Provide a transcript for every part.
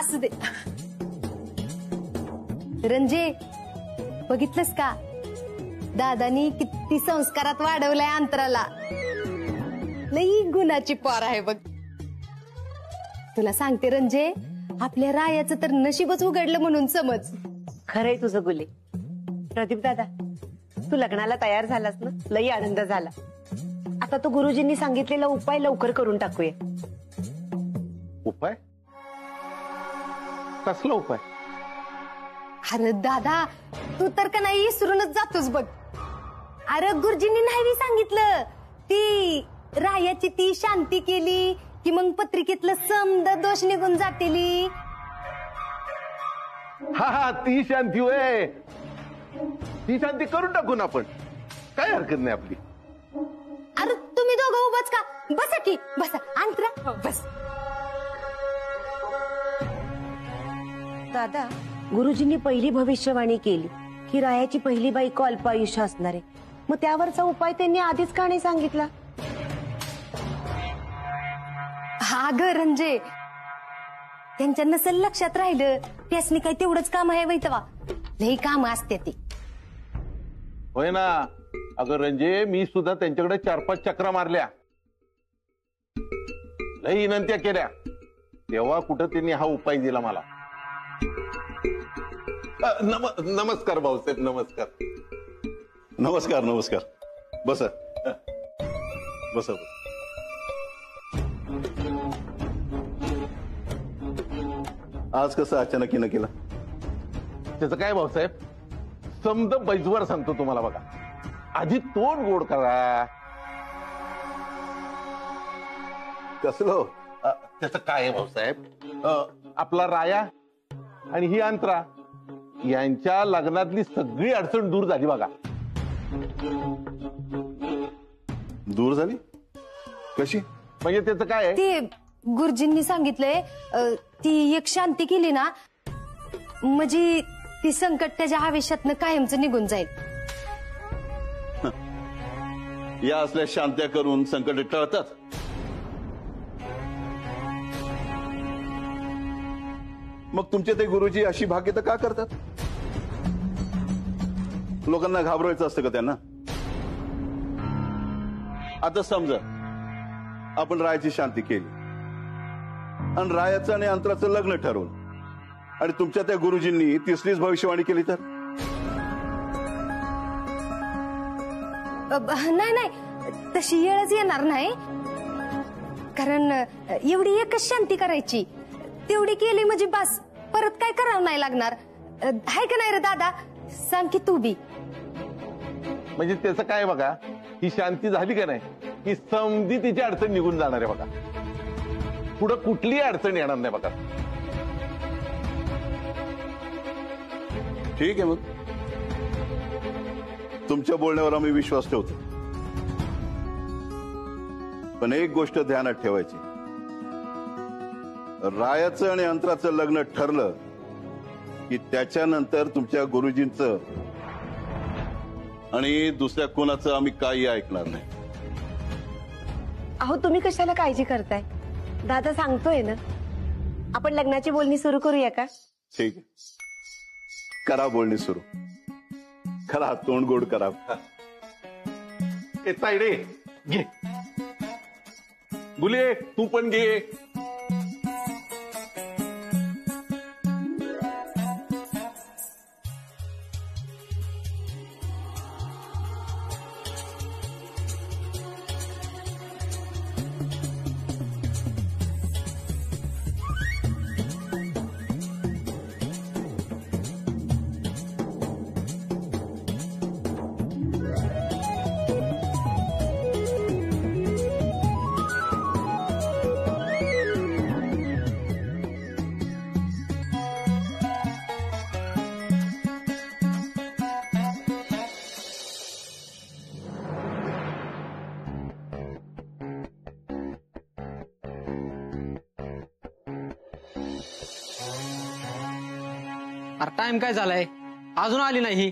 असू दे. रंजे, बघितलंस का दादानी किती संस्कारात वाढवलाय अंतराला. लई गुणाची पोर आहे बघ. तुला सांगते रंजे, आपल्या रायाचं तर नशीबच उघडलं म्हणून समज. खरंय तुझं गुले. प्रदीप दादा, तू लग्नाला तयार झालास ना, लई आनंद झाला. आता तो गुरुजींनी सांगितलेला उपाय लवकर करून टाकूया. उपाय? कसला उपाय? अरे दादा, तू तर का नाही विसरूनच जातोस बघ. अरे गुरुजींनी नाही सांगितलं, ती रायाची ती शांती केली की मग पत्रिकेतलं समद दोष निघून जातेली. हा, ती शांती होय. ती शांती करून टाकू ना आपण, काय हरकत नाही आपली. अरे तुम्ही दोघं उभाच का? बसा की, बसा. अंतरा, बस. दादा, गुरुजींनी पहिली भविष्यवाणी केली की रायाची पहिली बायको अल्पायुष्य असणार आहे. मग त्यावरचा उपाय त्यांनी आधीच का नाही सांगितला? हा ग रंजे, त्यांच्या नसल लक्षात राहिलं. त्यासनी काही तेवढंच काम आहे वैतवा, लई काम असते ती. होय ना. अगं रंजे, मी सुद्धा त्यांच्याकडे 4-5 चक्रा मारल्या, लई विनंत्या केल्या, तेव्हा कुठं त्यांनी हा उपाय दिला मला. नमस्कार भाऊसाहेब, नमस्कार. नमस्कार नमस्कार. बसा बसा. आज कसं अचानक येणं केलं? त्याचं काय भाऊसाहेब, समद बैजवर सांगतो तुम्हाला बघा. आधी तोंड गोड करा. कसलं? त्याचं काय आहे भाऊसाहेब, आपला राया आणि ही अंतरा यांच्या लग्नातली सगळी अडचण दूर झाली बघा. दूर झाली? कशी? म्हणजे त्याचं काय आहे, ते गुरुजींनी सांगितलंय, ती एक शांती केली ना, म्हणजे ती संकट त्याच्या आयुष्यातनं कायमचं निघून जाईल. या असल्या शांत्या करून संकट टळतात? मग तुमचे ते गुरुजी अशी भाग्यता का करतात? लोकांना घाबरवायचं असतं का त्यांना? आता समजा आपण रायाची शांती केली आणि रायाचं आणि अंतराचं लग्न ठरवलं आणि तुमच्या त्या गुरुजींनी तिसरीच भविष्यवाणी केली तर? नाही नाही, तशी वेळच येणार नाही. कारण एवढी एकच शांती करायची, तेवढी केली म्हणजे बस, परत काय करावं नाही लागणार. हाय का नाही रे दादा? सांग की तू बी. म्हणजे त्याचं काय बघा, ही शांती झाली का नाही, ही समधी तिची अडचण निघून जाणार आहे बघा. पुढं कुठलीही अडचण येणार नाही बघा. ठीक आहे, मग तुमच्या बोलण्यावर आम्ही विश्वास ठेवतो. पण एक गोष्ट ध्यानात ठेवायची, रायाचं आणि अंतराचं लग्न ठरलं की त्याच्यानंतर तुमच्या गुरुजींचं आणि दुसऱ्या कोणाचं आम्ही काही ऐकणार नाही. अहो, तुम्ही कशाला काळजी करताय? दादा सांगतोय ना, आपण लग्नाची बोलणी सुरू करूया का? ठीक आहे, करा बोलणी सुरू. करा, तोंड गोड करा. तायडे घे, गुले तू पण घे. अरे टाइम काय झालाय, अजून आली नाही.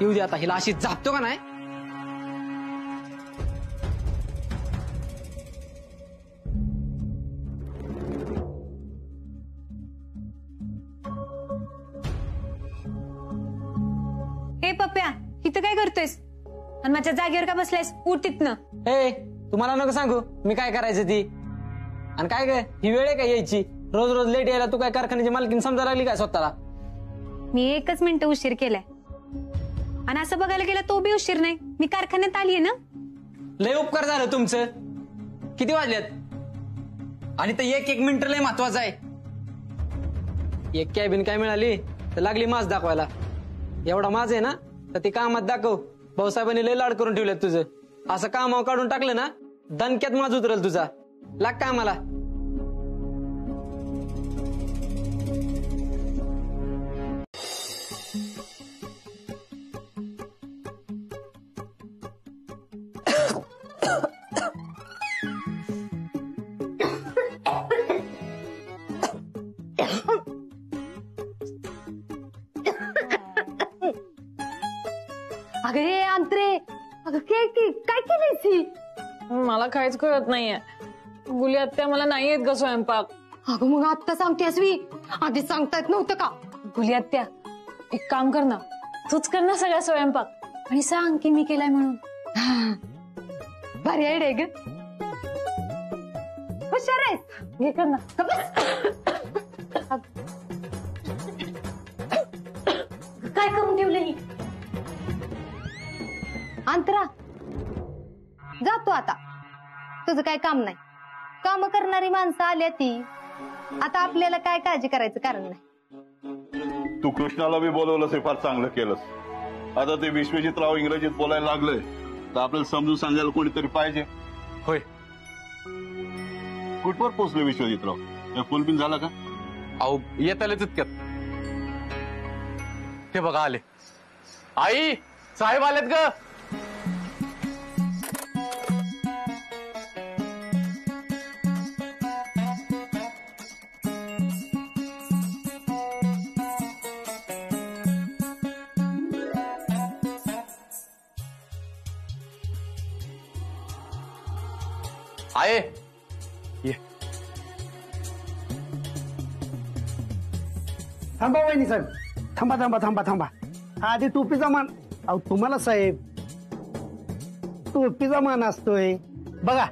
येऊ दे आता, हिला अशी जापतो का नाही. हे पप्प्या इथं काय करतोयस आणि माझ्या जागेवर का बसलायस? उठ तिथनं. ए तुम्हाला नको सांगू मी काय करायचं ती. आणि काय काय ही वेळ आहे का यायची? रोज रोज लेट यायला तू काय कारखान्याची मालकीन समजा लागली काय स्वतःला? मी 1 मिनिट उशीर केलाय आणि असं बघायला गेलं तो बी उशीर नाही. मी कारखान्यात आलीये ना. लय उपकार झालं तुमचं. किती वाजल्यात? आणि ते एक मिनिट लय महत्वाचं आहे. एक कॅबिन काय मिळाली तर लागली माज दाखवायला. एवढा माज आहे ना तर ती कामात दाखव. भाऊसाहेबांनी लय लाड करून ठेवल्यात तुझं. असं कामावर काढून टाकलं ना दणक्यात माज उतरेल तुझा. लाग कामाला. अगं हे अंतरे, अगं काय केलीस ही? मला काहीच कळत नाहीये. गुली आत्या मला नाही येत ग स्वयंपाक. अगं मग आत्ता सांगतेस मी, आधी सांगता येत नव्हतं का? गुली आत्या एक काम कर ना, तूच कर ना सगळा स्वयंपाक आणि सांग की मी केलाय म्हणून. भारी आयडिया ग. हुशार आहेस. हे कर ना. काय करून ठेवलं ही? अंतरा जातो आता. तुझं काय काम नाही. काम करणारी माणसं आल्या ती. आता आपल्याला काय काळजी करायचं कारण नाही. तू कृष्णाला बी बोलवलंस हे फार चांगलं केलंस. आता ते विश्वजितराव इंग्रजीत बोलायला लागले तर आपल्याला समजून सांगायला कोणीतरी पाहिजे. होय. कुठवर पोहोचले विश्वजितराव? फोन बिन झाला का? अहो येत आले तितक्यात. ते बघा आले. आई साहेब आलेत ग. आहे ये. थांबा वहिनी साहेब. थांबा थांबा थांबा थांबा. आधी टोपीचा मान. अहो तुम्हाला साहेब टोपीचा मान असतोय बघा.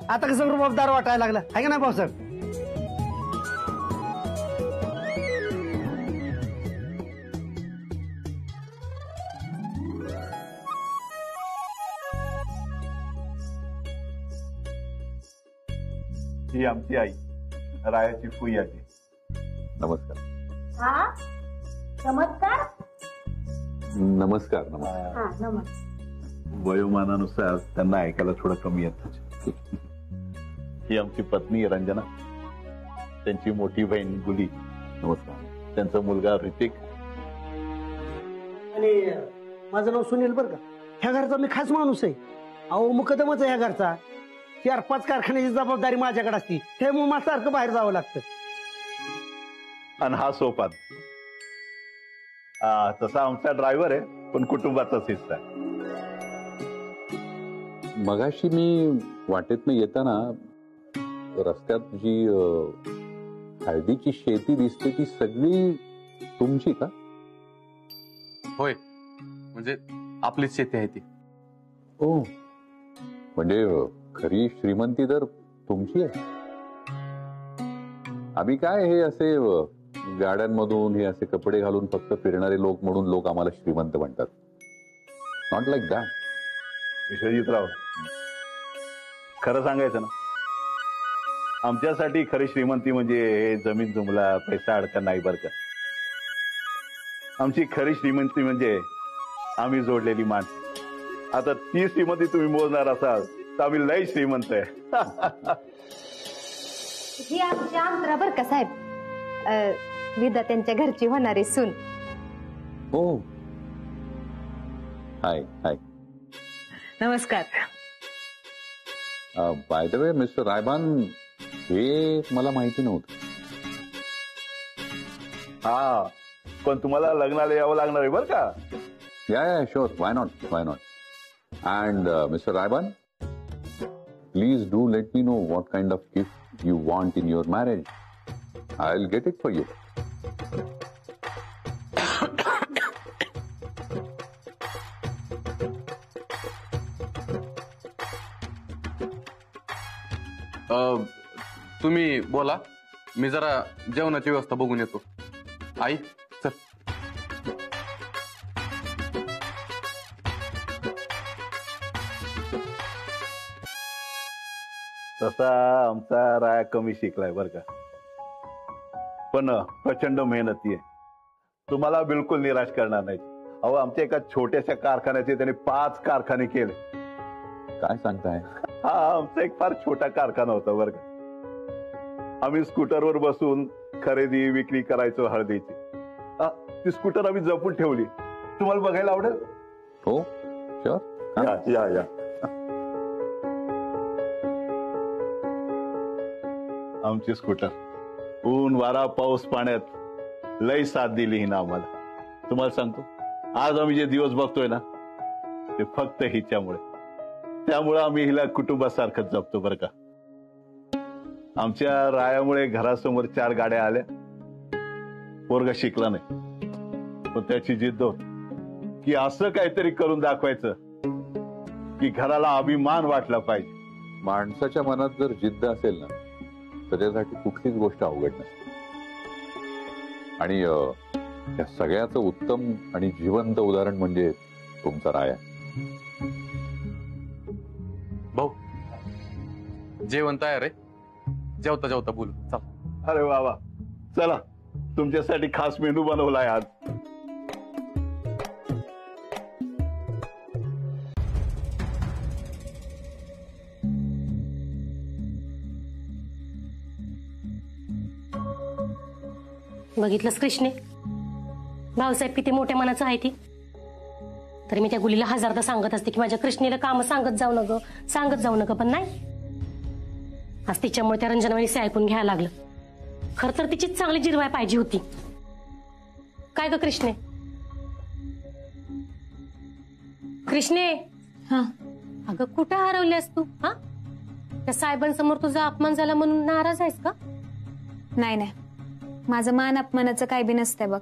आता कसं रुबाबदार वाटायला लागलं आहे का नाही भाऊसाहेब? ही आमची आई रायाची फुई आहे. नमस्कार. चमत्कार. नमस्कार. वयोमानानुसार त्यांना ऐकायला थोडं कमी येत. ही आमची पत्नी रंजना, त्यांची मोठी बहीण गुली. नमस्कार. त्यांचा मुलगा ऋतिक. आणि माझं नाव सुनील बरं का. ह्या घरचा मी खास माणूस आहे. अहो मुकदमच आहे ह्या घरचा. 4-5 कारखान्याची जबाबदारी माझ्याकडे असती त्यामुळे मला सारखं बाहेर जावं लागतं. आणि हा सोपान तसा आमचा ड्रायव्हर आहे पण कुटुंबाचाच हिस्सा आहे. मगाशी मी वाटेतनं येताना रस्त्यात जी हळदीची शेती दिसते ती सगळी तुमची का? होय, म्हणजे आपलीच शेती आहे ती. हो, म्हणजे खरी श्रीमंती तर तुमची आहे. आम्ही काय हे असे गाड्यांमधून हे असे कपडे घालून फक्त फिरणारे लोक म्हणून लोक आम्हाला श्रीमंत म्हणतात. Not like that. विश्वजितराव, खरं सांगायचं ना, आमच्यासाठी खरी श्रीमंती म्हणजे हे जमीन जुमला पैसा अडका नाही बरं का. आमची खरी श्रीमंती म्हणजे आम्ही जोडलेली माणसं. आता ती श्रीमंती तुम्ही मोजणार असाल तर आम्ही लई श्रीमंत आहे. ही आमची अंतरा बर का साहेब. विदा त्यांच्या घरची होणारी सून. हो. हाय हाय. नमस्कार. By the way mister Raiban, हे मला माहिती नव्हतं. हा, पण तुम्हाला लग्नाला यावं लागणार आहे बरं का. Yeah sure. Why not, why not. And mister Rayban, please do let me know what kind of gift you want in your marriage. I will get it for you. तुम्ही बोला, मी जरा जेवणाची व्यवस्था बघून येतो. आई चल. तसा आमचा राया कमी शिकलाय बर का, पण प्रचंड मेहनती आहे. तुम्हाला बिलकुल निराश करणार नाही. अहो, आमच्या एका छोट्याशा कारखान्याचे त्याने 5 कारखाने केले. काय सांगताय? हा आमचा एक फार छोटा कारखाना होता बर का. आम्ही स्कूटरवर बसून खरेदी विक्री करायचो हळदीची. ती स्कूटर आम्ही जपून ठेवली. तुम्हाला बघायला आवडेल? हो शुअर. या आमची स्कूटर ऊन वारा पाऊस पाण्यात लई साथ दिली ही ना आम्हाला. तुम्हाला सांगतो, आज आम्ही जे दिवस बघतोय ना ते फक्त हिच्यामुळे. त्यामुळे आम्ही हिला कुटुंबासारखं जपतो बरं का. आमच्या रायामुळे घरासमोर 4 गाड्या आल्या. पोरगा शिकला नाही, पण त्याची जिद्द होती की असं काहीतरी करून दाखवायचं की घराला अभिमान वाटला पाहिजे. माणसाच्या मनात जर जिद्द असेल ना तर त्यासाठी कुठलीच गोष्ट अवघड नसते. आणि या सगळ्याचं उत्तम आणि जिवंत उदाहरण म्हणजे तुमचा राया. भाऊ जेवण तयार आहे, जेवता जेवता बोलू. चल. अरे वा, चला तुमच्यासाठी खास मेनू बनवलाय आज. बघितलंस कृष्णे, भाऊसाहेब किती मोठ्या मनाचं आहे ती. तरी मी त्या गुलीला 1000दा सांगत असते की माझ्या कृष्णेला काम सांगत जाऊ नका, पण नाही. आज तिच्यामुळे त्या रंजनावानीचे ऐकून घ्यायला लागलं. खर तर तिची चांगली जिरवाय पाहिजे होती. काय ग कृष्णे? हा अगं कुठं हरवलीस तू? हा, त्या साहेबांसमोर तुझा अपमान झाला म्हणून नाराज आहेस का? नाही, माझं मान अपमानाचं काय बी नसतंय बघ.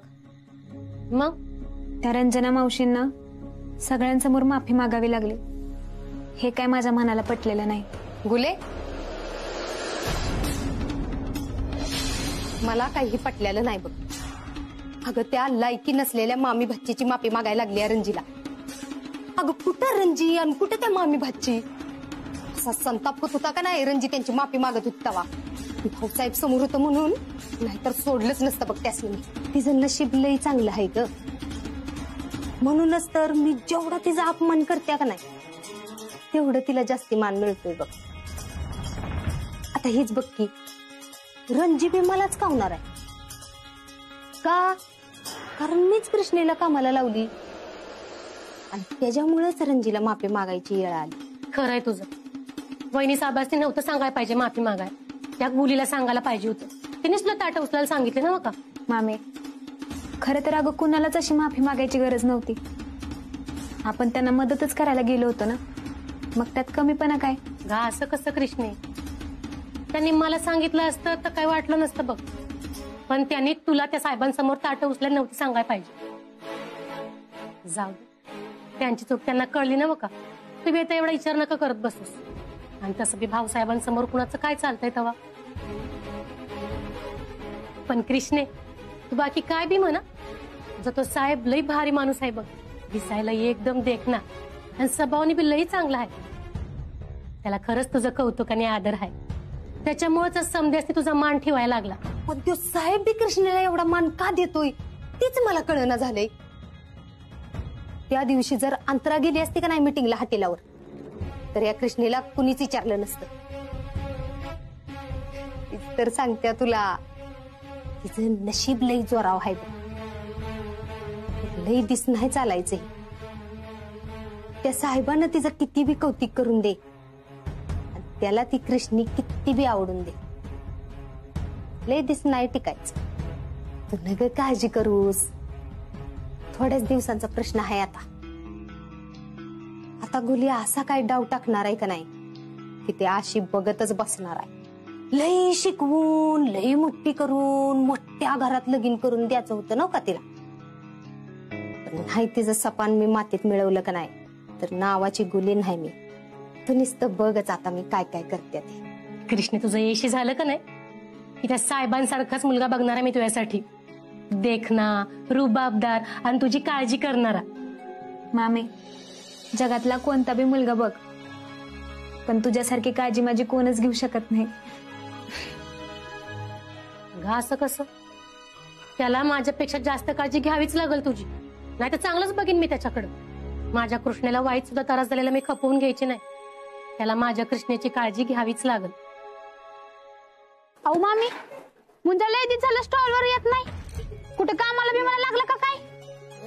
मग त्या रंजना मावशींना सगळ्यांसमोर माफी मागावी लागली, हे काय माझ्या मनाला पटलेलं नाही. गुले, मला काही पटलेलं नाही बघ. अगं त्या लायकी नसलेल्या मामी भाचीची माफी मागायला लागली रंजीला. अगं कुठं रंजी आणि कुठं त्या मामी भाची? असा संताप होत होता का नाही रंजी त्यांची माफी मागत होती तेव्हा. भाऊसाहेब समोर होतं म्हणून, नाहीतर सोडलंच नसतं बघ त्यासनी. तिचं नशीब लई चांगलं आहे ग. म्हणूनच तर मी जेवढा तिचा अपमान करते का नाही तेवढं तिला जास्ती मान मिळतोय बघ. आता हेच बघ की रंजी बी मलाच कावणार आहे का? कारण मीच कृष्णेला कामाला लावली आणि त्याच्यामुळेच रंजीला माफी मागायची वेळ आली. खरंय तुझं. वहिनी साहेबांनी नव्हतं सांगायला पाहिजे माफी मागाय, त्या गुलीला सांगायला पाहिजे होतं. तिनेच तुला ताट उचलायला सांगितलं ना का? मामे, खरं तर अगं कुणालाच अशी माफी मागायची गरज नव्हती. आपण त्यांना मदतच करायला गेलो होतो ना, मग त्यात कमीपणा काय? गा असं कसं कृष्णे? त्यांनी मला सांगितलं असतं तर काय वाटलं नसतं बघ. पण त्यांनी तुला त्या साहेबांसमोर ताट उचलायला नव्हती सांगायला पाहिजे. जाऊ दे, त्यांची चूक त्यांना कळली ना का? तुम्ही आता एवढा विचार नका करत बसूस. आणि तसं बी भाऊसाहेबांसमोर कुणाचं काय चालतंय तेव्हा. पण कृष्णे, तू बाकी काय बी म्हणा, जो तो साहेब लई भारी माणूस आहे बघ. दिसायला एकदम देखना आणि स्वभावाने बी लई चांगला आहे. त्याला खरंच तुझं कौतुक आणि आदर आहे. त्याच्यामुळेच समजायला तुझा मान ठेवायला लागला. पण तो साहेब बी कृष्णेला एवढा मान का देतोय तीच मला कळना झालंय. त्या दिवशी जर अंतरा गेली असती का नाही मीटिंगला हॉटेलावर, तर या कृष्णेला कुणीच विचारलं नसतं. तर सांगत्या तुला, तिचं नशीब लई जोराव आहे. लई दिस नाही चालायचं. त्या साहेबांना तिचं किती बी कौतिक करून दे, त्याला ती कृष्णी किती बी आवडून दे, लई दिस नाही टिकायचं. तू नग काळजी करूस, थोड्याच दिवसांचा प्रश्न आहे. आता गुली असा काय डाव टाकणार आहे का नाही की ते अशी बघतच बसणार आहे. लई शिकवून लई मोठी करून मोठ्या घरात लगीन करून द्यायचं होतं ना का तिला. नाही तिचं सपान मी मातीत मिळवलं का नाही तर नावाची गुली नाही मी. तू नुसतं बघच आता मी काय काय करते ते. कृष्ण तुझं येशी झालं का नाही की त्या साहेबांसारखाच मुलगा बघणार आहे मी तुझ्यासाठी. देखना, रुबाबदार आणि तुझी काळजी करणारा. मामी, जगातला कोणता बी मुलगा बघ, पण तुझ्यासारखी काळजी माझी कोणच घेऊ शकत नाही. असं कसं? त्याला माझ्यापेक्षा जास्त काळजी घ्यावीच लागल तुझी, नाही तर चांगलंच बघीन मी त्याच्याकडं. माझ्या कृष्णेला वाईट सुद्धा त्रास झालेला मी खपवून घ्यायची नाही. त्याला माझ्या कृष्णेची काळजी घ्यावीच लागल. अहो मामी, मुंजाला येते झालं स्टॉलवर येत नाही. कुठे कामाला बी मला लागलं का काय?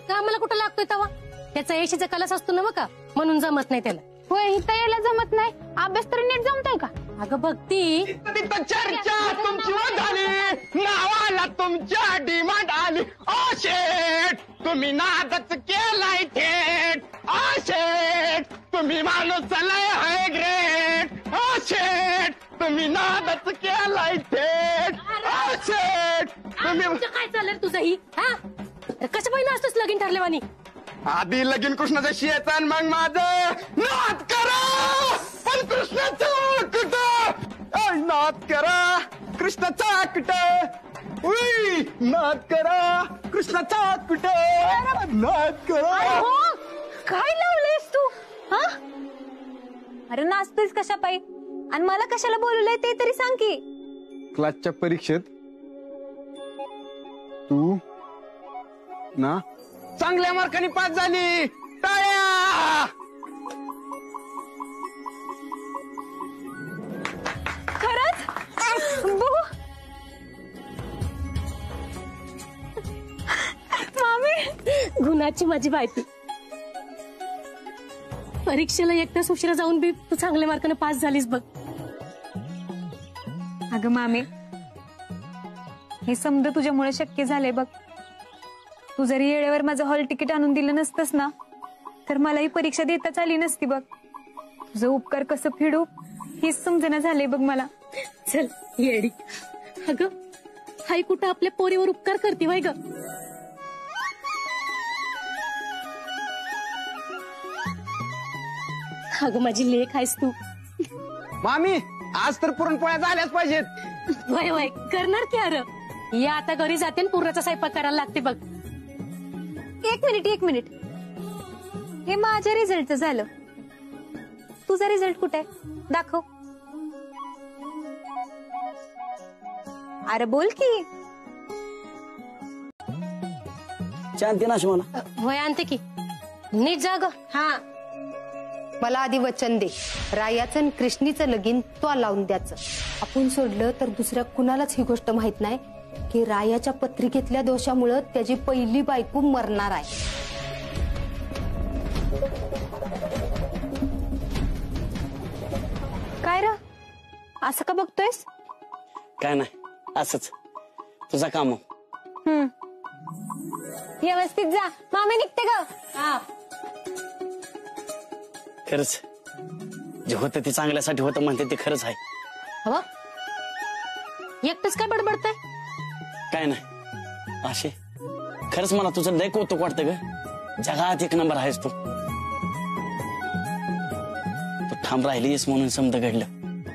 कामाला कुठं लागतोय तवा? त्याचा येशीचा कलास असतो ना का, म्हणून जमत नाही त्याला. होय, इथं यायला जमत नाही. अभ्यास तरी नीट जमतोय का? अगं भक्ती, चर्चा तुमची झाली, नावाला तुमच्या डिमांड आली. ओ शेठ, तुम्ही नादच केलाय थेट. ओ शेठ, तुम्ही माणूस लय हाय ग्रेट. ओ शेठ, तुम्ही नादच केलाय थेट. ओ शेठ, तुम्ही काय चाललंय तुझं ही? हा, कशा पाहिजे असतोच लगीन ठरलेवानी? आधी लगीन कृष्णाचं शेत आणि मग माझं नाद करा, पण कृष्णाचं कुठं नाद करा, कृष्णाचा कुठं उई नाद करा, कृष्णाचा कुठं नाद करा. काय लावलंयस तू? हा, अरे नाचतोयस कशा पायी आणि मला कशाला बोलवलंय ते तरी सांग की. क्लासच्या परीक्षेत तू ना चांगल्या मार्कांनी पास झाली. टाळ्या. खरंच? बघू. मामी, गुणाची माझी बायती. परीक्षेला एक तास उशिरा जाऊन बी तू चांगल्या मार्काने पास झालीस बघ. अगं मामी, हे समज तुझ्यामुळे शक्य झालंय बघ. तू जरी येळेवर माझं हॉल तिकीट आणून दिलं नसतंस ना, तर मला ही परीक्षा देताच आली नसती बघ. तुझं उपकार कसं फेडू हेच समजना झालंय बघ मला. चल येडी. अगं हाय कुठं आपल्या पोरीवर उपकार करते वय ग. अगं माझी लेक आहेस तू. मामी, आज तर पुरणपोळ्या झाल्याच पाहिजेत. वय वय करणार की. अरे या आता घरी जाते आणि पुराचा स्वयंपाक करायला लागते बघ. एक मिनिट. हे माझ्या रिझल्टचं झालं. तुझा रिझल्ट कुठे आहे? दाखव. अरे बोल की. शांती ना मला. वय आणते की. नीट जा ग. हा, मला आधी वचन दे, रायाचं आणि कृष्णीचं लगीन तो लावून द्याचं. आपण सोडलं तर दुसऱ्या कुणालाच ही गोष्ट माहित नाही की रायाच्या पत्रिकेतल्या दोषामुळे त्याची पहिली बायको मरणार आहे. काय र असं का बघतोयस? काय नाही, असंच तुझा काम. व्यवस्थित जा, मामी निघते ग. हा, खरंच जे होतं ते चांगल्यासाठी होतं म्हणते ते खरंच आहे. हवं एकटच काय बडबडतंय? काय नाही असे, खरंच मला तुझं लय कौतुक वाटतं ग. जगात एक नंबर आहेस तू. तू ठाम राहिलीस म्हणून समज घडलं.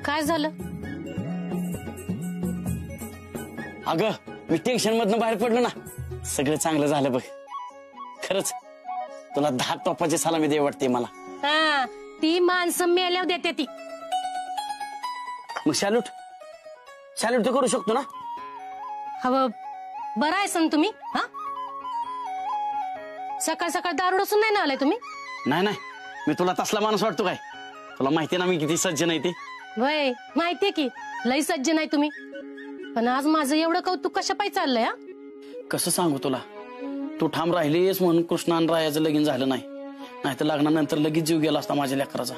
काय झालं? अगं मी टेन्शन मधनं बाहेर पडलो ना, सगळं चांगलं झालं बघ. खरंच तुला 10 टोपाची सलामी दे वाटते मला. हा, ती माणसं मेल्यावर देते ती. मग सॅल्यूट तर करू शकतो ना. हवं बरं आहे सण तुम्ही. हा, सकाळ सकाळ दारू डसून नाही ना आलाय तुम्ही? नाही, मी तुला तसला माणूस वाटतो काय? तुला माहिती ना मी किती सज्जन आहे ते. वय माहितीये की लई सज्ज नाही तुम्ही. पण आज माझं एवढं कौतुक कशा पायी चाललंय? हा, कसं सांगू तुला. तू ठाम राहिलीस म्हणून कृष्ण आणि रायाचं लगीन झालं नाही, नाहीतर लग्नानंतर लगेच जीव गेला असता माझ्या लेकराचा.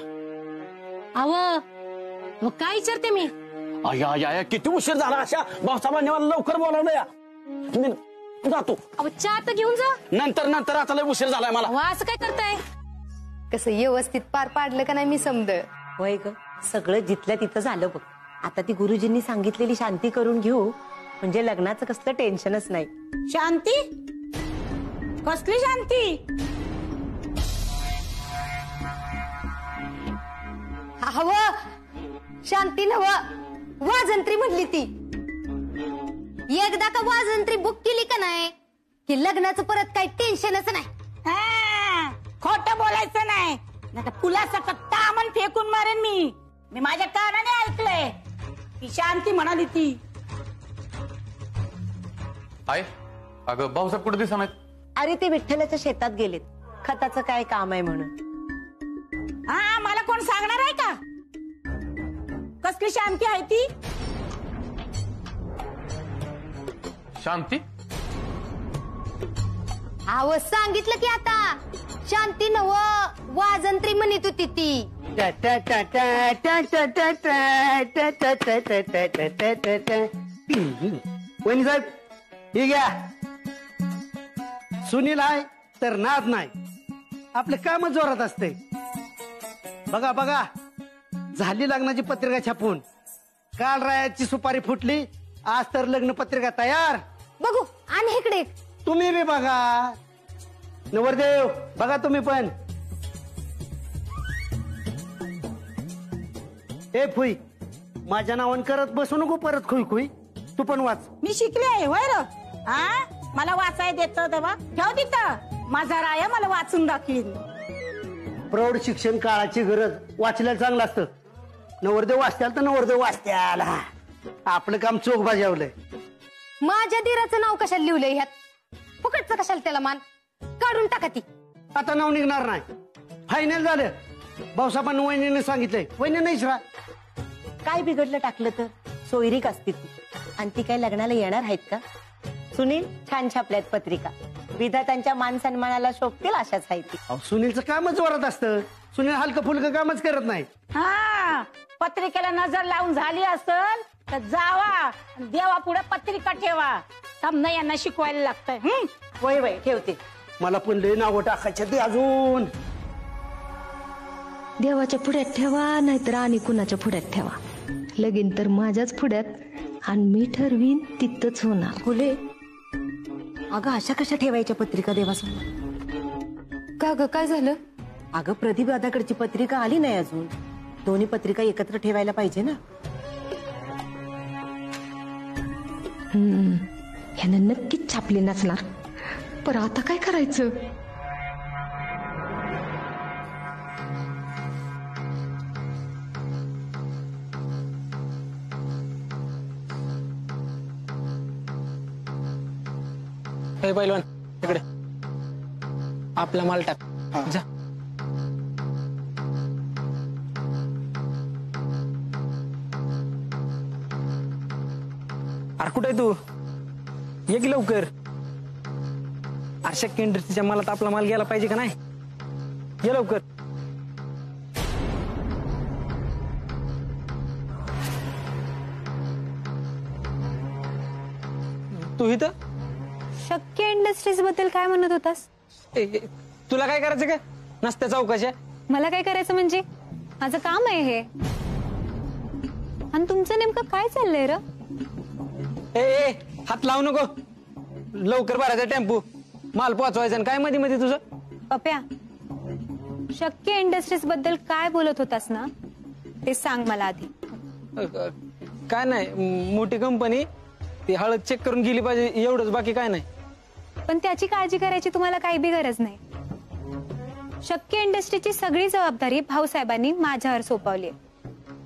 मग काय विचारते मी? अया किती उशीर झाला. अशा भाऊसाहेबांनी मला लवकर बोलावलं या. मी जातो. चहा तर घेऊन जा. नंतर आता लय उशीर झालाय मला. असं काय करताय? कसं व्यवस्थित पार पाडलं का नाही मी समज. होय ग, सगळं जिथल्या तिथं झालं बघ. आता ती गुरुजींनी सांगितलेली शांती करून घेऊ, म्हणजे लग्नाचं कसलं टेन्शनच नाही. शांती? कसली शांती? हवं शांती नवं, वाजंत्री म्हणली ती. एकदा का वाजंत्री बुक केली का नाही की लग्नाचं परत काही टेन्शनच नाही. खोटं बोलायचं नाही, नाहीतर पुलाचा तामण फेकून मारेन मी माझ्या कानाने ऐकलंय. ती शांती म्हणाली ती. आहे अगं भाऊसाहेब कुठे दिसत नाहीत? अरे ते विठ्ठलाच्या शेतात गेलेत, खताचं काय काम आहे म्हणून. हा मला कोण सांगणार आहे का कसली शांती आहे ती? शांती? आव सांगितलं की आता शांती नव वाजंत्री म्हणत होती ती. वहिनी साहेब हे घ्या. सुनील आहे तर नाद नाही, आपलं काम जोरात असते. बघा बघा झाली लग्नाची पत्रिका छापून, काल रायाची सुपारी फुटली, आज तर लग्न पत्रिका तयार. बघू आणि इकडे तुम्ही बी बघा. नवरदेव बघा तुम्ही पण. ए फुई, माझ्या नावानं करत बसू नको परत खुई खुई. तू पण वाच. मी शिकले आहे होय र. हा मला वाचाय देत तेव्हा ठेव तिथं. माझा राया मला वाचून दाखवीन. प्रौढ शिक्षण काळाची गरज, वाचल्याला चांगलं असतं. नवरदेव वाचत्याल तर नवरदेव वाचत्याल. आपलं काम चोख बजावलंय. माझ्या दिराचं नाव कशाला लिहिलंय ह्यात? फुकटचं कशाला त्याला मान? काढून टाका ती. आता नाव निघणार नाही, फायनल झालं. भाऊसाहेबांनी वहिनीने सांगितलंय. वहिनी नाहीच रा. काय बिघडलं टाकलं तर सोयरीक असती ती, आणि ती काय लग्नाला येणार आहेत का? सुनील छान छापल्यात पत्रिका, विधात्यांच्या मान सन्मानाला शोभतील अशाच आहेत ती. सुनीलचं कामच जोरात असतं. सुनील हलकं फुलकं कामच करत नाही. हा पत्रिकेला नजर लावून झाली असल तर जावा देवा पुढे पत्रिका ठेवा. समजा यांना शिकवायला लागतंय. वय वय ठेवते. मला पण लय नावं टाकायचे ते अजून. देवाच्या पुढ्यात ठेवा नाहीतर आणि कुणाच्या पुढ्यात ठेवा. लगीन तर माझ्याच पुढ्यात, आणि मी ठरवीन तिथंच होणार. फुले अगं अशा कशा ठेवायच्या पत्रिका देवासमोर? का ग काय झालं? अगं प्रदीप दादाकडची पत्रिका आली नाही अजून. दोन्ही पत्रिका एकत्र ठेवायला पाहिजे ना. ह्यानं नक्कीच छापली नसणार. पण आता काय करायचं? हे पैलवान इकडे आपला माल टाक. जा. अरे कुठे तू? ये की लवकर. शक्य इंडस्ट्रीच्या मालात आपला माल गेला पाहिजे का नाही? ये लवकर. तू इथं? शक्य इंडस्ट्रीज बद्दल काय म्हणत होतास? तुला काय करायचं का नसत्या चौकाशा? मला काय करायचं म्हणजे? माझं काम आहे हे. आणि तुमचं नेमकं काय चाललंय र? ए हात लावू नको. लवकर भरायचा टेम्पो, माल पोहोचवायचा. आणि काय मध्ये मध्ये तुझं? पप्या, शक्य इंडस्ट्रीज बद्दल काय बोलत होतास ना ते सांग मला आधी. काय नाही, मोठी कंपनी ती हळद चेक करून गेली पाहिजे एवढंच, बाकी काय नाही. पण त्याची काळजी करायची तुम्हाला काही बी गरज नाही. शक्य इंडस्ट्रीची सगळी जबाबदारी भाऊसाहेबांनी माझ्यावर सोपवली आहे,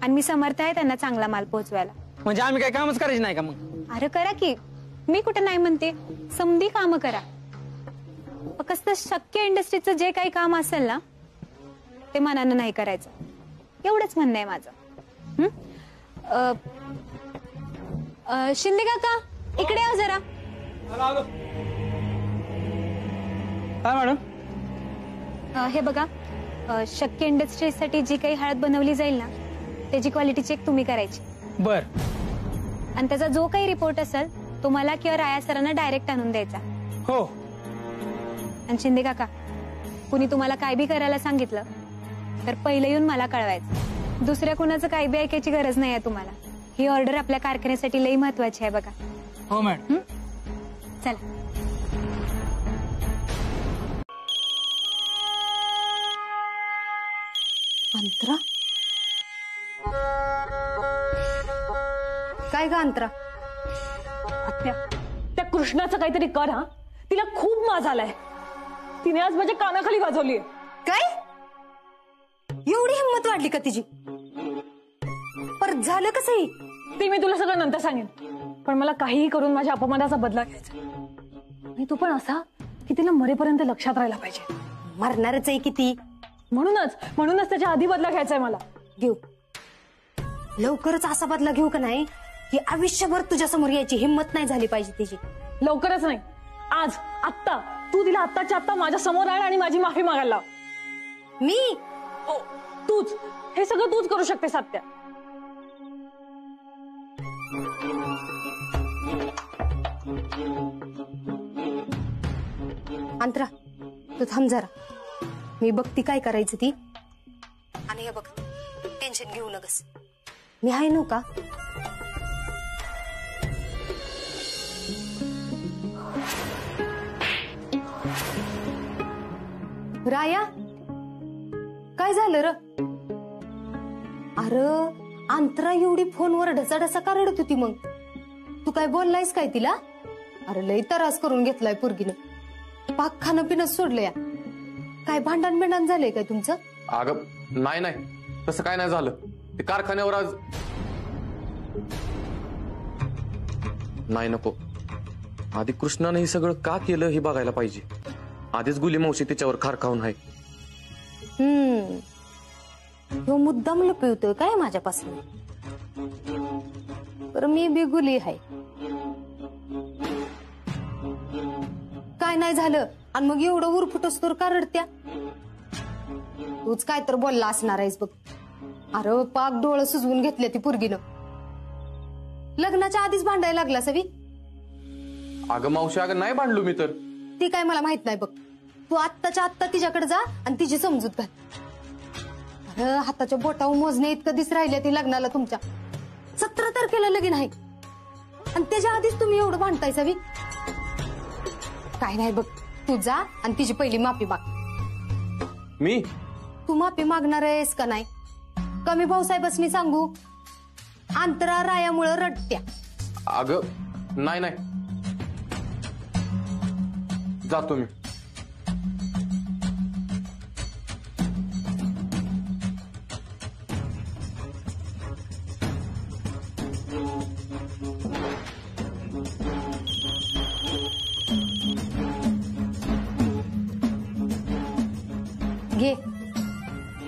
आणि मी समर्थ आहे त्यांना चांगला माल पोहोचवायला. म्हणजे आम्ही काय कामच करायचं नाही का मग? अरे करा की, मी कुठं नाही म्हणते. समधी काम करा. फक्त शक्य इंडस्ट्रीचं जे काही काम असेल ना ते मनानं नाही करायचं, एवढंच म्हणणं आहे माझं. शिंदे काका इकडे या जरा. काय मॅडम? हे बघा, शक्य इंडस्ट्रीजसाठी जी काही हळद बनवली जाईल ना त्याची क्वालिटी चेक तुम्ही करायची. बर. आणि त्याचा जो काही रिपोर्ट असेल तो मला किंवा राया सरांना डायरेक्ट आणून द्यायचा. हो. आणि शिंदे काका, कुणी तुम्हाला काय बी करायला सांगितलं तर पहिलं येऊन मला कळवायचं. दुसऱ्या कुणाचं काय बी ऐकायची गरज नाही आहे तुम्हाला. ही ऑर्डर आपल्या कारखान्यासाठी लई महत्वाची आहे बघा. हो मॅडम. चला. मंत्रा काय ग अंतरा? आत्या, त्या कृष्णाचं काहीतरी कर हा. तिला खूप माज आलाय. तिने आज माझ्या कानाखाली वाजवलीये. काय? एवढी हिंमत वाढली का तिची? पर झालं कसंही? ते मी तुला सगळं नंतर सांगेन. पण मला काहीही करून माझ्या अपमानाचा बदला घ्यायचा. आणि तू पण असा की तिला मरेपर्यंत लक्षात राहायला पाहिजे. मरणारच आहे किती. म्हणूनच त्याच्या आधी बदला घ्यायचाय मला. घेऊ लवकरच असा बदला घेऊ का नाही की आयुष्यभर तुझ्या समोर यायची हिंमत नाही झाली पाहिजे तिची. लवकरच नाही, आज आत्ता. तू तिला आत्ताच्या आत्ता माझ्या समोर आण आणि माझी माफी मागायला लाव. मी? हो, तूच. हे सगळं तूच करू शकतेस आत्या. अंतरा तू थांब जरा. मी बघती काय करायचं ती. आणि हे बघ, टेन्शन घेऊ नकस, मी आहे नो का. राया, काय झालं र? अरे अंतरा एवढी फोनवर ढसाढसा का रडत होती मग? तू काय बोललायस काय तिला? अरे लई त्रास करून घेतलाय पोरगीनं. पाक खाणं पिणं सोडलं या. काय भांडण बिंडण झालंय काय तुमचं? अगं नाही, तसं काय नाही झालं. ते कारखान्यावर आज नाही. नको, आधी कृष्णाने हे सगळं का केलं हे बघायला पाहिजे. आधीच गुली मावशी तिच्यावर खारखावून आहे. तो मुद्दाम लपवतोय काय माझ्यापासून? तर मी बी गुली आहे. काय नाही झालं आणि मग एवढं उरफुटच तर का रडत्या? तूच काय तर बोलला असणार आहेस बघ. अरे पाक डोळं सुजवून घेतले ती पोरगीनं. लग्नाच्या आधीच भांडायला लागला सवी. अगं मावशी, अगं नाही भांडलो मी तर. ती काय मला माहित नाही बघ. तू आत्ताच्या आत्ता तिच्याकडे जा आणि तिची समजूत घाल. अरे हाताच्या बोटावर मोजणे इतकं दिस राहिले ती लग्नाला तुमच्या. 17 तारखेला लगीन आहे आणि त्याच्या आधीच तुम्ही एवढं भांडताय सवी. काय नाही बघ, तू जा आणि तिची पहिली माफी माग. मी? तू माफी मागणार आहेस का नाही? कमी भाऊसाहेबांनी सांगू, अंतरा रायामुळे रडत्या. अगं नाही, जातो मी. घे,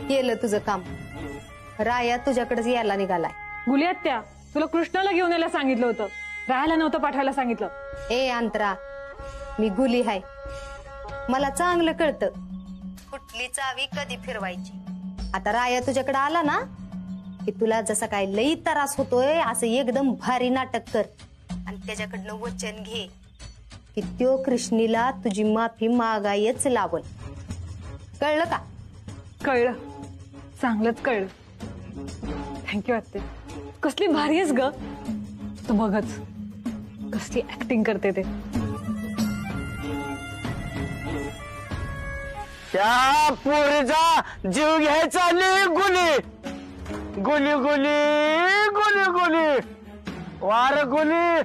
केलं तुझं काम. राया तुझ्याकडेच यायला निघालाय. गुली आत्या, तुला कृष्णाला घेऊन यायला सांगितलं होतं, राहायला नव्हतं पाठवायला सांगितलं. ए अंतरा, मी गुली हाय. मला चांगलं कळतं कुठली चावी कधी फिरवायची. आता राया तुझ्याकडे आला ना की तुला जसा काय लई त्रास होतोय असं एकदम भारी नाटक कर आणि त्याच्याकडनं वचन घे की त्यो कृष्णीला तुझी माफी मागायच लावल. कळलं का? कळलं, चांगलंच कळलं. थँक्यू आत्ते. कसली भारी आहेस ग तू. बघच कसली ऍक्टिंग करते ते. त्या पोरीचा जीव घ्यायचा गुली गुली गुली गुली गुली वार गुली.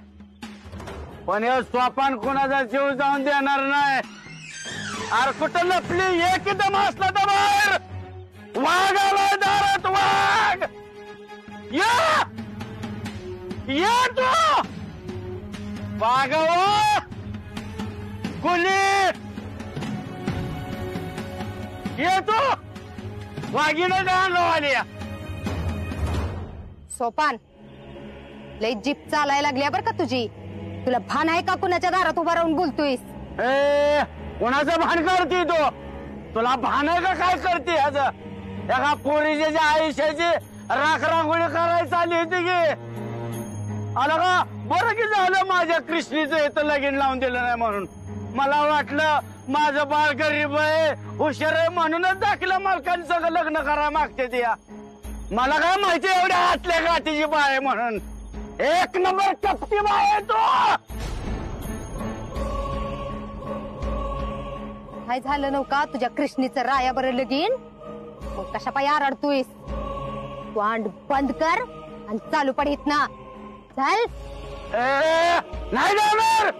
पण हे सोपान कोणाचा जीव जाऊन देणार नाही. अरे कुठं लपली? एकदम असला तर बाहेर. वाघ आलाय दारात, वाघ. ये तू वाघ. गुली ये तू. वाघीनं गाणं आली. सोपान लई जीप चालायला लागली बरं का तुझी. तुला भान आहे का कुणाच्या दारात उभा राहून बोलतोयस? ए कोणाचं भान करते तू? तुला भान आहे का काय करते? ह्याच एका पोरीची आयुष्याची राख रांगोळी करायची आली होती की. आला का? बरं की झालं माझ्या कृष्णीचं इथं लगीन लावून दिलं नाही म्हणून. मला वाटलं माझं बाळ गरीब आहे, हुशार आहे म्हणूनच दाखलं मालकांनी सगळं लग्न करायला मागते ती. मला काय माहिती एवढ्या हातल्या गाठीची बाय म्हणून. एक नंबर कपटी बाय आहे तो. काय झालं नव्हता तुझ्या कृष्णीचं राया बरं लगीन? मग कशा पाय आरडतोयस? तू अंड बंद कर आणि चालू पड ना. चल. नाही जाणार.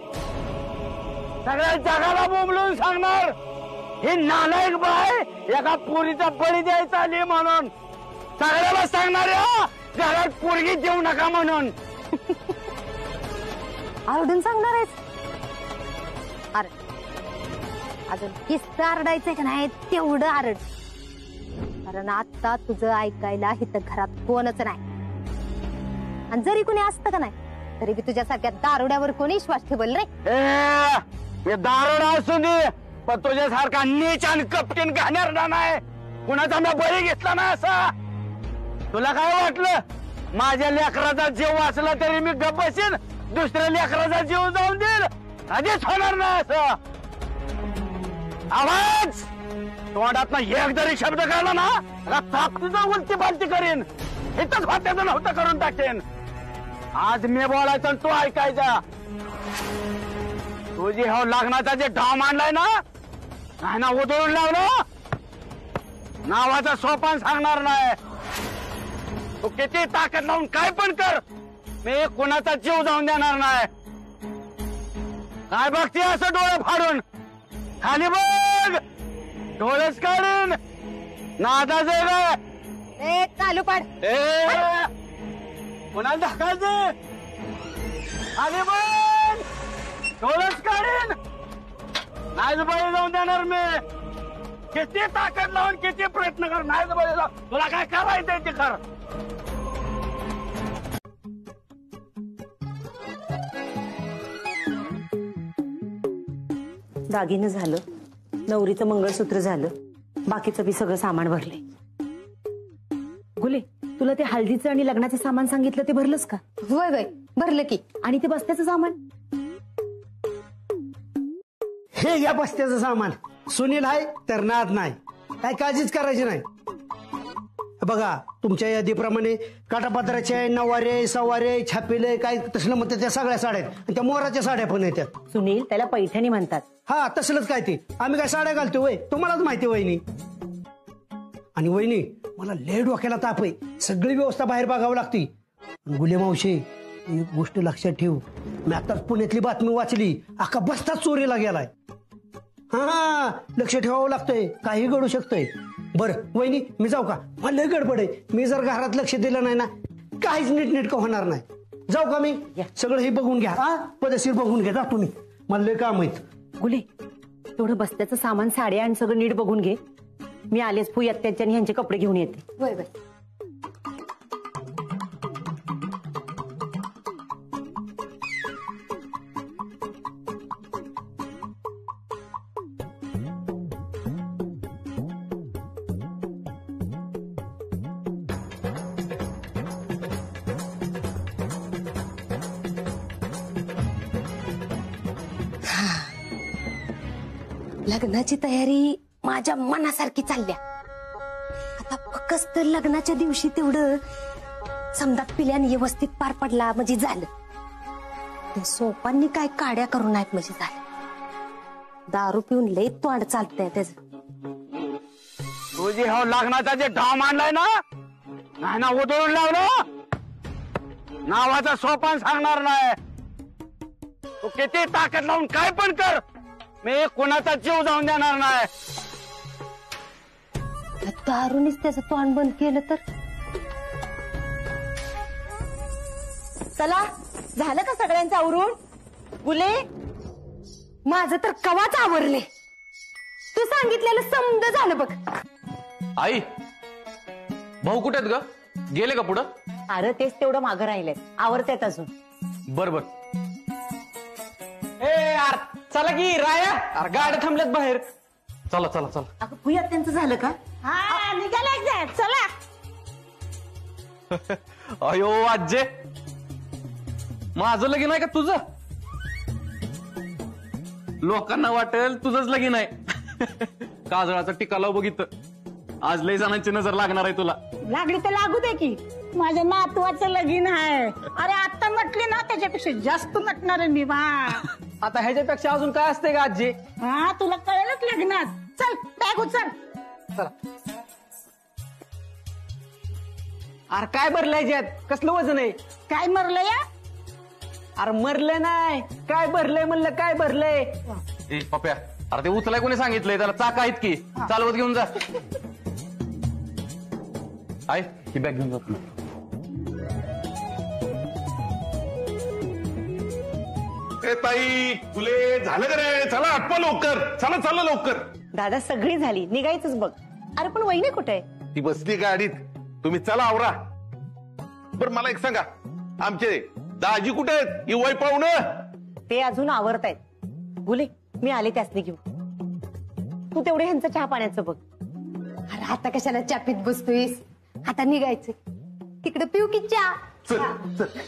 सगळ्या जगाला बोंबलून सांगणार हे नालायक बाय एका पोरीचा बळी द्यायचा आली म्हणून. सगळ्याला सांगणार घरात पोरगी देऊ नका म्हणून. आरडून सांगणार आहेस? अरे अजून किस्सा आरडायचंय का नाही तेवढं आरड. कारण आता तुझं ऐकायला इथं घरात कोणच नाही. आणि जरी कोणी असतं का नाही तरी बी तुझ्यासारख्या दारुड्यावर कोणी विश्वास ठेवल रे. हे दारुडा असू दे पण तुझ्यासारखा नीच आणि कपटीन घाणेर नाही कुणाचा मी बळी घेतला ना असा. तुला काय वाटलं माझ्या लेकराचा जीव वाचला तरी मी गप्प बसेन दुसऱ्या लेकराचा जीव जाऊन देईल? आधीच होणार ना असं. आवाज तोंडात एक जरी शब्द काढला ना ताकदीचा उलटी पालटी करेन. इथंच वाट्याचं नव्हतं करून टाकेन. आज मी बोलायचं आणि तू ऐकायचा. तुझी हो लग्नाचा जे ढाव मांडलाय ना नाही ना उधळून लावलं नावाचा सोपान सांगणार नाही. तू किती ताकद लावून काय पण कर मी कुणाचा जीव जाऊन देणार नाही. काय बघते असं डोळे फाडून? खाली बघ डोळेच काढून नादाचं ए चालू पाड. कुणाला ढकायचं? खाली बघ डोळेच काढीन. नाही बळी जाऊन देणार मी. किती ताकद लावून किती प्रयत्न कर नाही बळी जाऊन तुला काय करायचंय ते कर. दागिनं झालं, नवरीचं मंगळसूत्र झालं, बाकीचं बी सगळं सामान भरले. गुले तुला ते हळदीचं आणि लग्नाचं सामान सांगितलं ते भरलंस का? होय होय भरलं की. आणि ते बस्त्याचं सामान? हे या बस्त्याचं सामान सुनील आहे तर नाद नाही. काय काळजीच करायची नाही. बघा तुमच्या यादीप्रमाणे काटापत्राचे नवारे सवारे छापेले काय तसलं म्हणतात त्या सगळ्या साड्या आहेत. आणि त्या मोराच्या साड्या पण येतात. सुनील त्याला पैठणी म्हणतात. हा तसलंच काय ते. आम्ही काय साड्या घालतो वय तुम्हालाच माहिती वहिनी. आणि वहिनी मला लय डोक्याला ताप आहे. सगळी व्यवस्था बाहेर बघावं लागते. गुले मावशी एक गोष्ट लक्षात ठेव. मी आताच पुण्यातली बातमी वाचली अख्खा बस्ताच चोरीला गेलाय. हा लक्ष ठेवावं लागतंय काही घडू शकतंय. बरं वहिनी मी जाऊ का? मला लय गडबड आहे. मी जर घरात लक्ष दिलं नाही ना काहीच नीटनेटकं होणार नाही. जाऊ का मी? सगळं हे बघून घ्या. हा पदशीर बघून घ्या जा तुम्ही. मला लय काम आहेत. गुले तेवढं बस्त्याचं सामान साड्या आणि सगळं नीट बघून घे. मी आलेच फुई अत्याच्या ह्यांचे कपडे घेऊन येते. होय होय. लग्नाची तयारी माझ्या मनासारखी चालल्या. आता फक्त लग्नाच्या दिवशी तेवढं समजा पिल्याने व्यवस्थित पार पडला म्हणजे झालं. ते सोपांनी काय काड्या करून नाहीत म्हणजे झालं. दारू पिऊन लय तोंड चालतंय त्याच. तुझी हो लग्नाचा जे ढाव मांडलाय ना नाही ना उधळून लावलं नावाचा सोपान सांगणार नाही. तू किती ताकद लावून काय पण कर मी कुणाचा जीव जाऊन देणार नाही. दारूनीच त्याचं तोंड बंद केलं तर. चला झालं का सगळ्यांचं आवरून? गुले माझं तर कवाच आवरले. तू सांगितलेलं समज झालं बघ. आई भाऊ कुठे आहेत ग? गेले का पुढं? अरे तेच तेवढं मागं राहिलंय. आवरतायत अजून. बर बर. ए यार चला की राया. अरे गाड्या थांबल्यात बाहेर. चला चला चला. अगं फुई अत्यांचं झालं का? हा निघालाय चला. अयो आज्जे माझं लगीन आहे का तुझं? लोकांना वाटेल तुझंच लगीन आहे. काजळाचा टिका लाव बघितलं. आज लय जणांची नजर लागणार आहे तुला. लागली तर लागू दे की. माझ्या नातवाचं लगीन आहे. अरे आता म्हटली ना त्याच्यापेक्षा जास्त नटणार आहे मी. आता ह्याच्यापेक्षा अजून काय असते का आजी? हा तुला कळेलच लग्नात. चल बॅग उचल. चला. अरे काय भरलंय ज्यात? कसलं वजन आहे? काय मरलं या? अरे मरलं नाही, काय भरलंय म्हणलं, काय भरलंय. ए पप्या, अरे ते उचलाय कोणी सांगितलंय, त्याला चाक आहेत की, चालवत घेऊन जा. आहे ही बॅग घेऊन जा. ए ताई, तुले झालं का रे? चला आटपा लवकर, चला चला लवकर. दादा सगळी झाली, निघायचंच बघ. अरे पण वहिनी कुठे आहे? ती बसली गाडीत, तुम्ही चला आवरा. बरं मला एक सांगा, आमचे दाजी कुठे आहेत? ही वय पाहुणं ते अजून आवरतायत. गुले, मी आले त्यासनी घेऊन. तू तेवढे ह्यांचं चहा पाण्याचं बघ. अरे आता कशाला चापीत बसतोयस? आता निघायचं, तिकडे पिऊ की चहा. चल चल.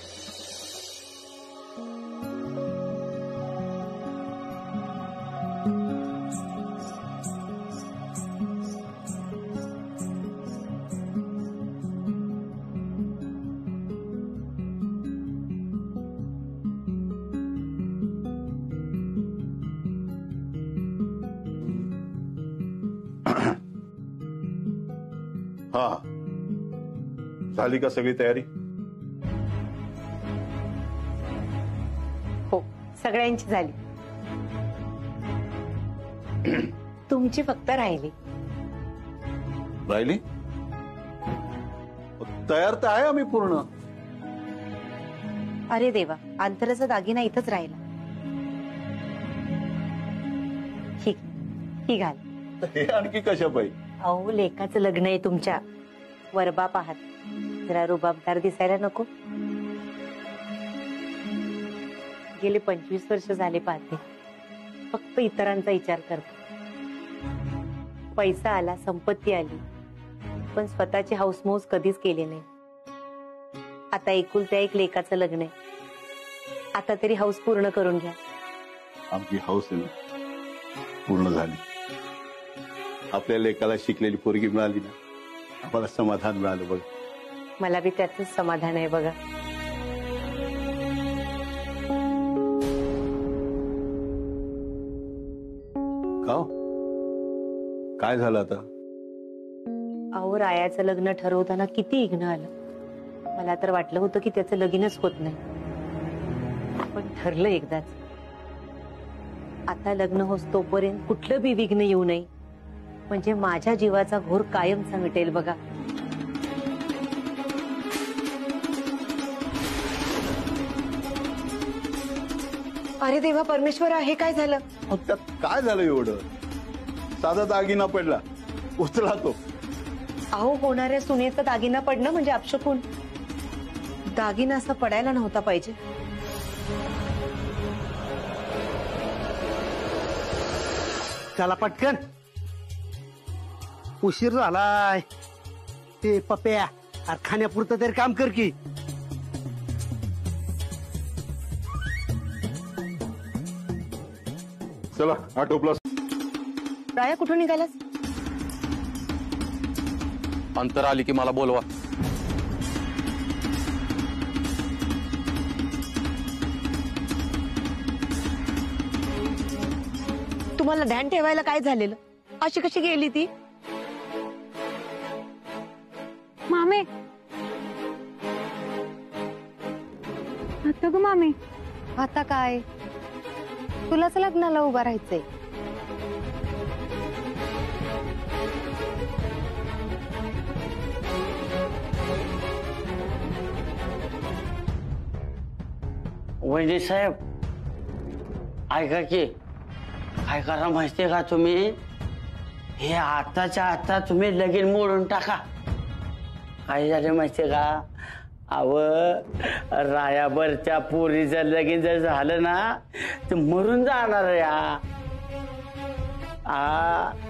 हा, झाली का सगळी तयारी? हो, सगळ्यांची झाली. तुमची फक्त राहिली. राहिली? तयार तर आहे आम्ही पूर्ण. अरे देवा, अंतराचा दागिना इथंच राहिला. ही घाल. हे आणखी कशा पाहिजे? अहो, लेकाचं लग्न आहे तुमच्या. वरबा पाहत, जरा रुबाबदार दिसायला नको? गेले 25 वर्ष झाले पाहते, फक्त इतरांचा विचार करते. पैसा आला, संपत्ती आली, पण स्वतःची हाऊसमौज कधीच केली नाही. आता एकुलत्या एक लेकाचं लग्न आहे, आता तरी हाऊस पूर्ण करून घ्या. आमची हाऊस पूर्ण झाली. आपल्या लेकाला शिकलेली पोरगी मिळाली ना, आम्हाला समाधान मिळालं बघ. मला बी त्यातच समाधान आहे बघा. का काय झालं आता? अहो, रायाचं लग्न ठरवताना किती इग्न आलं. मला तर वाटलं होतं की त्याचं लगीनच होत नाही, पण ठरलं एकदाच. आता लग्न होस तोपर्यंत कुठलं बी विघ्न येऊ नये, म्हणजे माझ्या जीवाचा घोर कायम सांगटेल बघा. अरे देवा परमेश्वरा, हे काय झालं? त्यात काय झालं एवढं? साधा दागिना पडला, उचला तो. अहो, होणाऱ्या सुनेचा दागिना पडणं म्हणजे अपशकुन. दागिना असा पडायला नव्हता पाहिजे. चला पटकन, उशीर झालाय. ते पप्या, खाण्यापुरतं तरी काम कर की. चला आटोपला. राया कुठून निघालास? अंतर आली की मला बोलवा. तुम्हाला ध्यान ठेवायला काय झालेलं? अशी कशी गेली ती? मामे, आता ग मामे. आता काय, तुलाच लग्नाला उभा राहायचंय. वैद्य साहेब, ऐका की, काय करा माहितीये का तुम्ही? हे आताच्या आता तुम्ही लगीन मोडून टाका. काय झालं माहितीये का? अव रायाभरच्या पोरीचं लगीन जर झालं ना तर मरून जाणार या.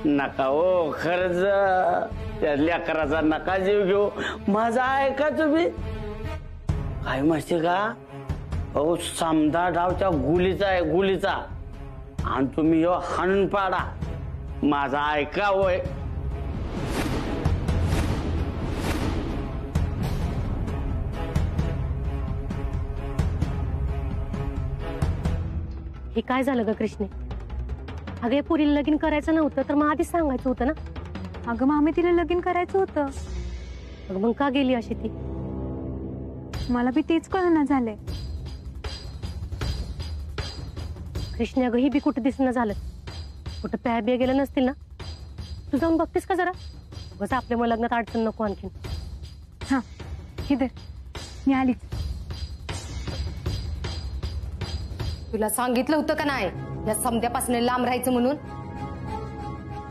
नका हो, खरंच त्या लेकराचा नका जीव घेऊ. माझा ऐका तुम्ही. काय माहितीये का? अहो, समजा डावच्या गुलीचा आहे, गुलीचा. आणि तुम्ही ह्यो हाणून पाडा. माझा ऐका होय. हे काय झालं ग कृष्णे? अगं, या पुरीला लगीन करायचं नव्हतं तर मग आधीच सांगायचं होतं ना. अगं मामे, तिला लगीन करायचं होतं. अगं मग का गेली अशी ती? मला बी तेच कळना झालंय. कृष्णा ग ही बी कुठं दिसणं झालं. कुठं प्या बिया गेलं नसतील ना? तू जाऊन बघतेस का जरा? बस आपल्या मग लग्नात अडचण नको आणखीन. हा इधर मी आली. तुला सांगितलं होतं का नाही या समध्यापासून लांब राहायचं म्हणून?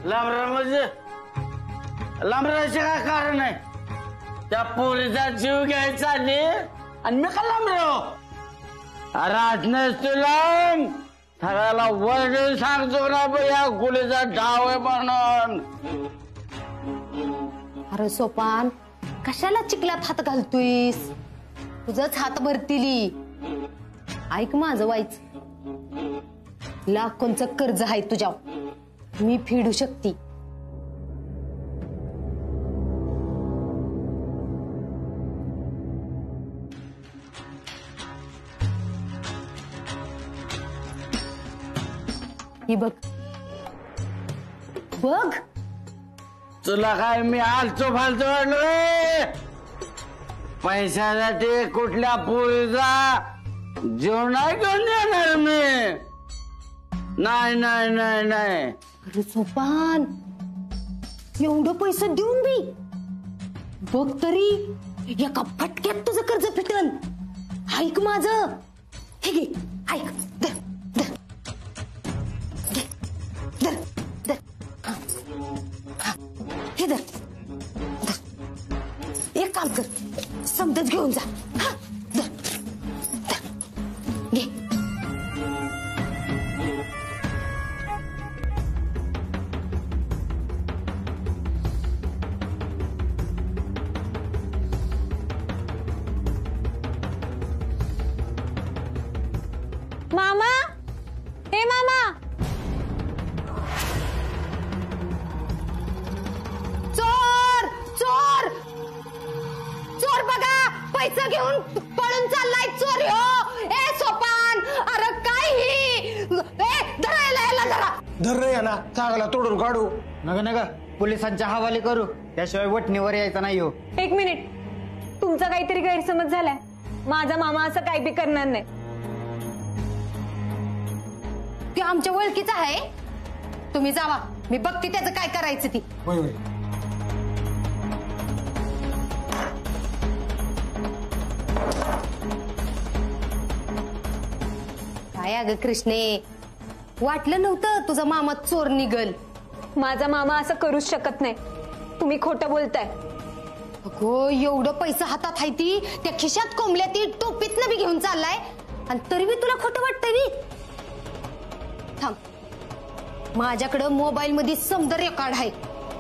लांब म्हणजे लांब राहायचे काय कारण आहे? त्या पोरीचा जीव घ्यायचा आणि मी का लांब राहू? राजनेस तुला सगळ्याला वर्ग सांगतो ना या गुलीचा डाव आहे म्हणून. अरे सोपान, कशाला चिखलात हात घालतोयस? तुझंच हात भरतीली. ऐक माझं वाईच, लाखोंचं कर्ज आहे तुझ्यावर, मी फेडू शकते. ही बघ बघ. तुला काय मी आलतो फालतो रे? पैशासाठी कुठल्या पोरीचा जीव नाही घेऊन देणार मी. नाही नाही नाही नाही. अरे सोपान, एवढं पैसे देऊन बी बघ तरी एका फटक्यात तुझं कर्ज फिटन. ऐक माझं, हे घे ऐक. धर धर धर धर धर. हे धर धर. एक काम कर, समजच घेऊन जा. हा धर धर घे. मामा, हे मामा. चोर चोर चोर बघा, पैसे घेऊन पळून चाललाय चोर हो. ए सोपान, अरे काय ही? ए धरायला याला जरा. धर रे ना, चांगला तोडून काढू. नका पोलिसांच्या हवाले करू, त्याशिवाय वटणीवर यायचा नाही हो. एक मिनिट, तुमचा काहीतरी गैरसमज झालाय. माझा मामा असं काही बी करणार नाही. ते आमच्या ओळखीचं आहे. तुम्ही जावा, मी बघते त्याचं काय करायचं ती. होय होय. काय अगं कृष्णे, वाटलं नव्हतं तुझा मामा चोर निघल. माझा मामा असं करूच शकत नाही. तुम्ही खोटं बोलताय. अगो एवढं पैसा हातात आहे ती, त्या खिशात कोंबल्या ती, टोपीतनं बी घेऊन चाललाय आणि तरी बी तुला खोटं वाटतंय बी. थांब, माझ्याकडं मोबाईल मध्ये समद रेकॉर्ड आहे.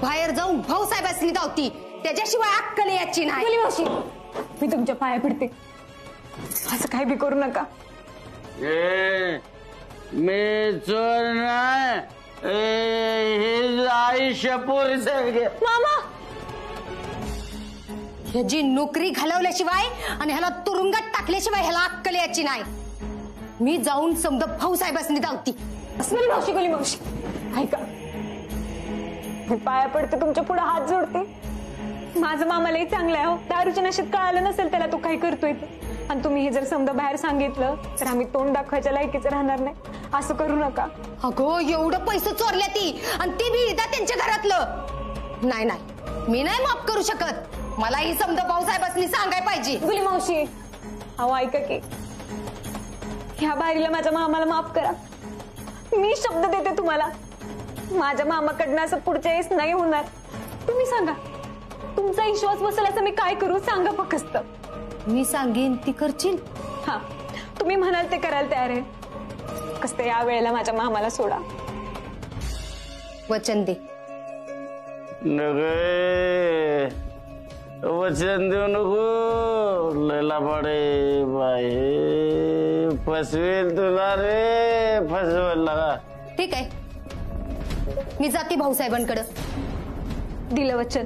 बाहेर जाऊन भाऊसाहेबांनी धावती, त्याच्याशिवाय अक्कल याची नाही. मावशी, मी तुमच्या पाया पडते, असं काही बी करू नका. मी चोर नाही. हे आयुष्य पोरीच मामा. ह्याची नोकरी घालवल्याशिवाय आणि ह्याला तुरुंगात टाकल्याशिवाय ह्याला अक्कल याची नाही. मी जाऊन समद भाऊसाहेबांनी धावती. अस्मिली मावशी, गोली मावशी, ऐका, मी पाया पडते, तुमच्या पुढे हात जोडते. माझं मामालाही चांगलं आहे हो. दारूच्या नशेत कळालं नसेल त्याला तो काय करतोय ते. आणि तुम्ही हे जर समजा बाहेर सांगितलं तर आम्ही तोंड दाखवायच्या लायकीचं राहणार नाही. असं करू नका. अगो एवढं पैसे चोरल्या ती, आणि ती बी त्यांच्या घरातलं. नाही नाही, मी नाही माफ करू शकत. मला ही समजा भाऊसाहेबांनी सांगाय पाहिजे. गुली मावशी, अहो ऐका की, ह्या बारीला माझ्या मामाला माफ करा. मी शब्द देते तुम्हाला, माझ्या मामाकडनं असं पुढच्या वेळेस नाही होणार. तुम्ही सांगा, तुमचा विश्वास बसेल असं मी काय करू सांगा फक्त. मी सांगेन ती करशील? हा, तुम्ही म्हणाल ते करायला तयार आहे. कसं या वेळेला माझ्या मामाला सोडा. वचन दे. वचन देऊ नको. लैला पडे बाई, फसवेल तुला रे, फसवेल लागा. ठीक आहे, मी जाते भाऊसाहेबांकडे. दिलं वचन,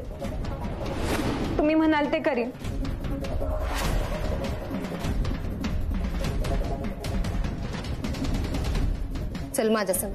तुम्ही म्हणाल ते करीन. चल माझ्या संग.